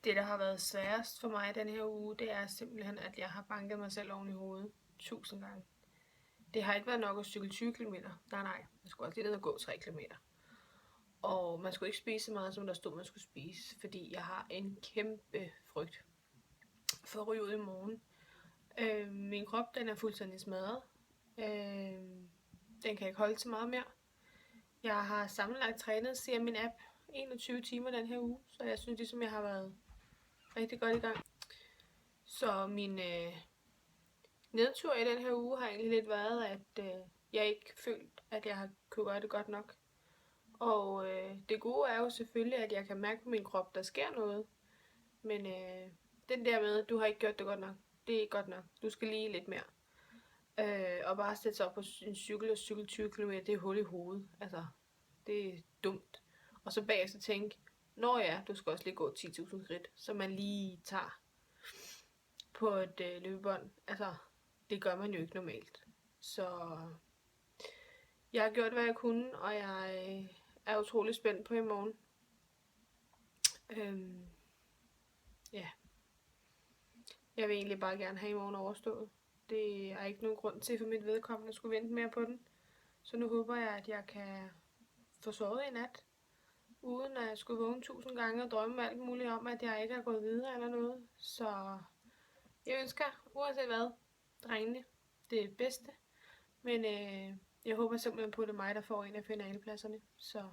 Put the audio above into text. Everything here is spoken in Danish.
Det, der har været sværest for mig den her uge, det er simpelthen, at jeg har banket mig selv oven i hovedet 1000 gange. Det har ikke været nok at cykle 20 km. Nej. Man skulle også lige ned og gå 3 km. Og man skulle ikke spise så meget, som der stod, man skulle spise. Fordi jeg har en kæmpe frygt for at ryge ud i morgen. Min krop, den er fuldstændig smadret. Den kan ikke holde til meget mere. Jeg har sammenlagt trænet, siger min app, 21 timer den her uge. Så jeg synes ligesom, jeg har været rigtig godt i gang. Så min nedtur i den her uge har egentlig lidt været, at jeg ikke følt, at jeg har kunne gøre det godt nok. Og det gode er jo selvfølgelig, at jeg kan mærke på min krop, der sker noget. Men den der med, at du har ikke gjort det godt nok, det er ikke godt nok. Du skal lige lidt mere. Og bare sætte sig op på en cykel og cykle 20 km, det er hul i hovedet. Altså, det er dumt. Og så bagefter tænke, nå ja, du skal også lige gå 10.000 skridt, så man lige tager på et løbebånd. Altså, det gør man jo ikke normalt. Så jeg har gjort, hvad jeg kunne, og jeg er utrolig spændt på i morgen. Ja. Jeg vil egentlig bare gerne have i morgen overstået. Det er ikke nogen grund til for mit vedkommende at skulle vente mere på den. Så nu håber jeg, at jeg kan få sovet i nat, uden at jeg skulle vågne 1000 gange og drømme alt muligt om, at jeg ikke har gået videre eller noget. Så jeg ønsker, uanset hvad, drengene, det bedste. Men jeg håber simpelthen på, at det er mig, der får en af finalepladserne. Så